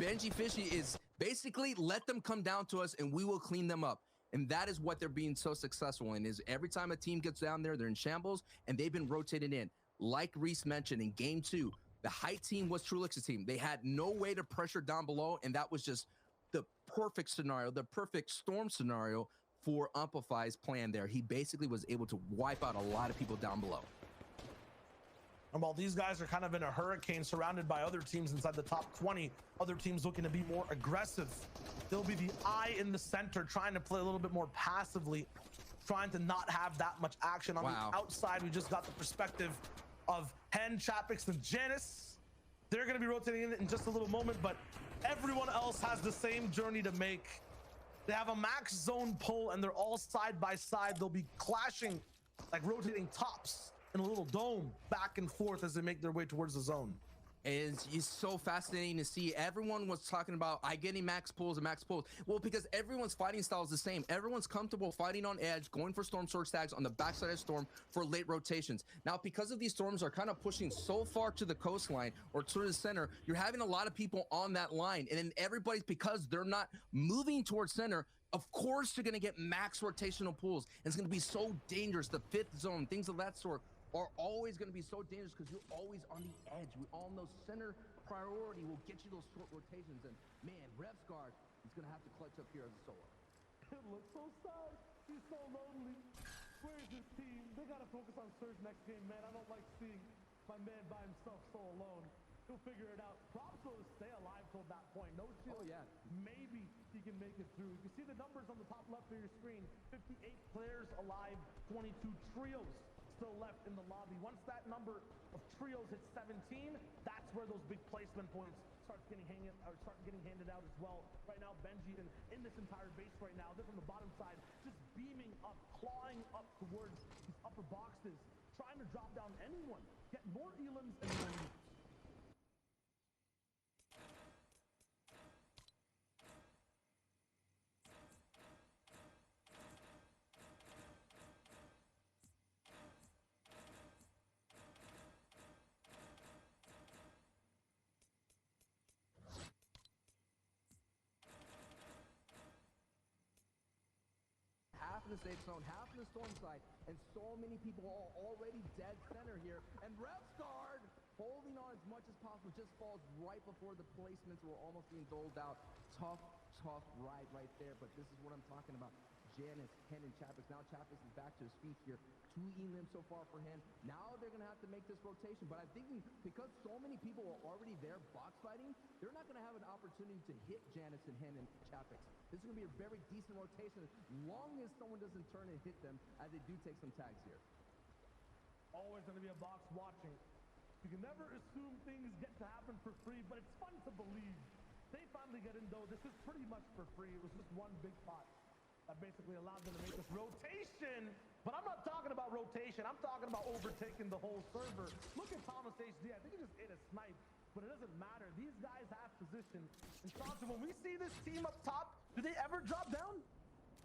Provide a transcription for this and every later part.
Benji Fishy is basically let them come down to us and we will clean them up. And that is what they're being so successful in, is every time a team gets down there, they're in shambles, and they've been rotated in. Like Reese mentioned, in game 2, the height team was Trulix's team. They had no way to pressure down below, and that was just the perfect scenario, the perfect storm scenario for Amplify's plan there. He basically was able to wipe out a lot of people down below. And while these guys are kind of in a hurricane surrounded by other teams inside the top 20, other teams looking to be more aggressive, they'll be the eye in the center, trying to play a little bit more passively, trying to not have that much action. On the outside, we just got the perspective of Hen, Chapix, and Janice. They're going to be rotating in just a little moment, but everyone else has the same journey to make. They have a max zone pull, and they're all side by side. They'll be clashing, like rotating tops in a little dome back and forth as they make their way towards the zone. It's so fascinating to see. Everyone was talking about I getting max pulls and max pulls. Well, because everyone's fighting style is the same. Everyone's comfortable fighting on edge, going for storm sword stacks on the backside of storm for late rotations. Now, because of these storms are kind of pushing so far to the coastline or to the center, you're having a lot of people on that line, and then everybody's, because they're not moving towards center, of course you're going to get max rotational pulls. And it's going to be so dangerous. The 5th zone, things of that sort, are always going to be so dangerous because you're always on the edge. We all know center priority will get you those short rotations. And man, Revsguard is going to have to clutch up here as a solo. It looks so sad. He's so lonely. Where's his team? They got to focus on Surge next game, man. I don't like seeing my man by himself so alone. He'll figure it out. Props will stay alive till that point. No shield. Oh, yeah. Maybe he can make it through. You can see the numbers on the top left of your screen. 58 players alive, 22 trios still left in the lobby. Once that number of trios hits 17, that's where those big placement points start getting handed out as well. Right now, Benji in this entire base right now, they're from the bottom side, just beaming up, clawing up towards these upper boxes, trying to drop down anyone, get more elims and more elims. Half in the safe zone, half in the storm side, and so many people are already dead center here. And Revsguard holding on as much as possible, just falls right before the placements were almost being doled out. Tough ride right there, but this is what I'm talking about. Janice, Hen, and Chapix. Now Chapix is back to his feet here. 2 elims so far for Hen. Now they're going to have to make this rotation, but I'm thinking because so many people are already there box fighting, they're not going to have an opportunity to hit Janice and Hen and Chapix. This is going to be a very decent rotation as long as someone doesn't turn and hit them, as they do take some tags here. Always going to be a box watching. You can never assume things get to happen for free, but it's fun to believe. They finally get in, though. This is pretty much for free. It was just one big pot that basically allowed them to make this rotation. But I'm not talking about rotation. I'm talking about overtaking the whole server. Look at Thomas HD. I think he just ate a snipe, but it doesn't matter. These guys have position. And Sansa, when we see this team up top, do they ever drop down?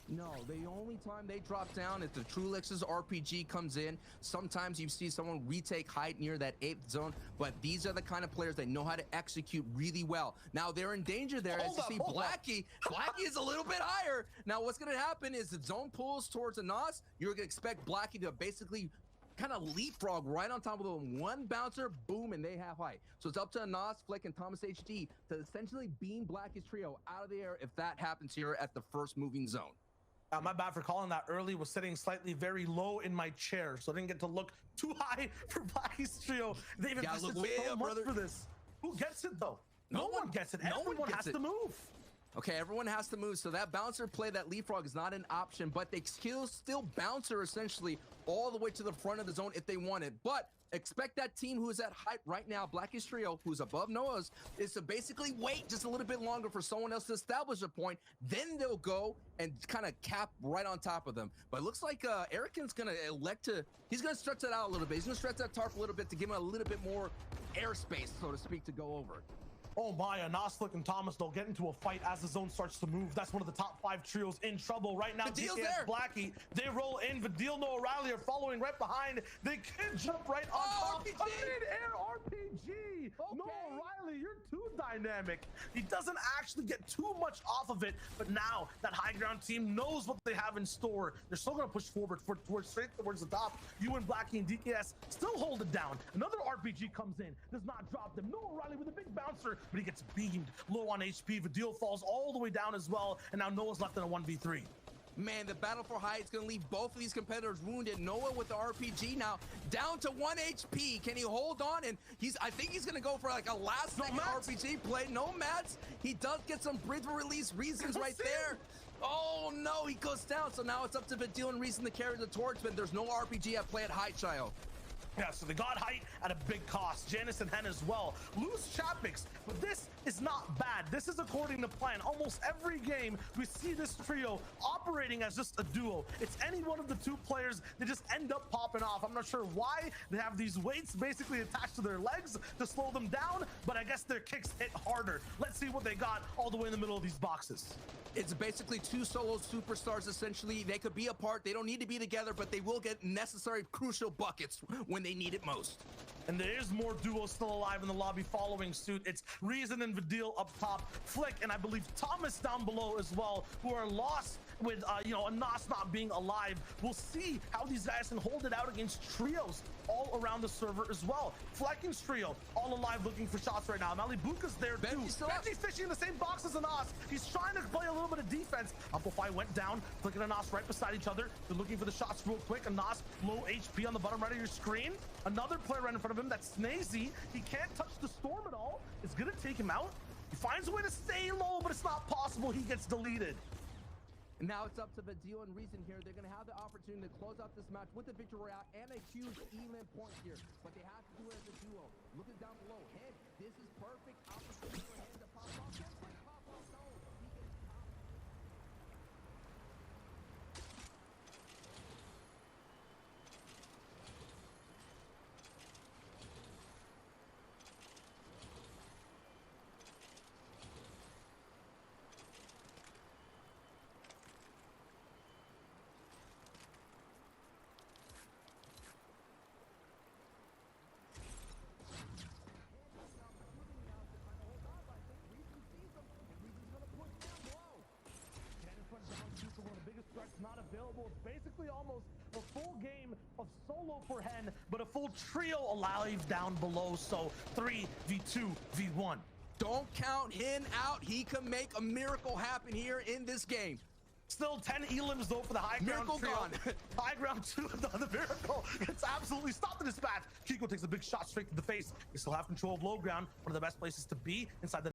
No, the only time they drop down is the Trulix's RPG comes in. Sometimes you see someone retake height near that 8th zone, but these are the kind of players that know how to execute really well. Now they're in danger there as you see Blackie. Blackie is a little bit higher. Now what's going to happen is the zone pulls towards Anas. You're going to expect Blackie to basically kind of leapfrog right on top of them. One bouncer, boom, and they have height. So it's up to Anas, Flick, and Thomas HD to essentially beam Blackie's trio out of the air if that happens here at the first moving zone. My bad for calling that early. Was sitting slightly very low in my chair, so I didn't get to look too high for Blackie's trio. They've invested so much for this. Who gets it though? No one gets it. Everyone has to move. Okay, everyone has to move. So that bouncer play, that leapfrog is not an option, but they still bouncer essentially all the way to the front of the zone if they want it. But expect that team who is at height right now, Blackie's trio, who's above Noah's, is to basically wait just a little bit longer for someone else to establish a point. Then they'll go and kind of cap right on top of them. But it looks like Erican's going to elect to, he's going to stretch that out a little bit. He's going to stretch that tarp a little bit to give him a little bit more airspace, so to speak, to go over. Oh my, Anoslik and Thomas, they'll get into a fight as the zone starts to move. That's one of the top 5 trios in trouble right now. Vidil's there. Blackie, they roll in. Vidil, Noah Riley are following right behind. They can jump right on top. Air RPG. Okay. Noah Riley Stanley, you're too dynamic. He doesn't actually get too much off of it, but now that high ground team knows what they have in store. They're still going to push forward straight towards the top. You and Blackie and DKS still hold it down. Another RPG comes in, does not drop them. Noah Riley with a big bouncer, but he gets beamed low on HP. Vidil falls all the way down as well, and now Noah's left in a 1v3. Man, the battle for height is going to leave both of these competitors wounded. Noah with the RPG now down to 1 HP. Can he hold on? And I think he's going to go for like a last second RPG play. No mats. He does get some bridge release reasons right there. Oh no, he goes down. So now it's up to Vidil and Reason to carry the torch, but there's no RPG at play at height, Child. Yeah, so they got height at a big cost. Janice and Hen as well. Lose Chapix, but this is not bad. This is according to plan. Almost every game, we see this trio operating as just a duo. It's any one of the two players that just end up popping off. I'm not sure why they have these weights basically attached to their legs to slow them down, but I guess their kicks hit harder. Let's see what they got all the way in the middle of these boxes. It's basically two solo superstars, essentially. They could be apart. They don't need to be together, but they will get necessary, crucial buckets when they need it most. And there is more duos still alive in the lobby following suit. It's Reason and Vidil up top, Flick, and I believe Thomas down below as well, who are lost with, Anas not being alive. We'll see how these guys can hold it out against trios all around the server as well. Flecking's trio all alive looking for shots right now. Malibuka's there too. Benji's fishing in the same box as Anas. He's trying to play a little bit of defense. Amplify went down. Flick and Anas right beside each other. They're looking for the shots real quick. Anas low HP on the bottom right of your screen. Another player right in front of him. That's Snazy. He can't touch the storm at all. It's gonna take him out. He finds a way to stay low, but it's not possible. He gets deleted. And now it's up to Vidil and Reason here. They're going to have the opportunity to close out this match with a victory royale and a huge elim point here. But they have to do it as a duo. Looking down below. Head, this is perfect opportunity for Head to pop off. Just like pop off. No, he gets popped. Not available. It's basically almost a full game of solo for Hen, but a full trio alive down below. So 3v2 v1. Don't count Hen out. He can make a miracle happen here in this game. Still 10 elims though for the high ground miracle trio. gone. High ground 2, the miracle. It's absolutely stopped the dispatch. Kiko takes a big shot straight to the face. They still have control of low ground. One of the best places to be inside the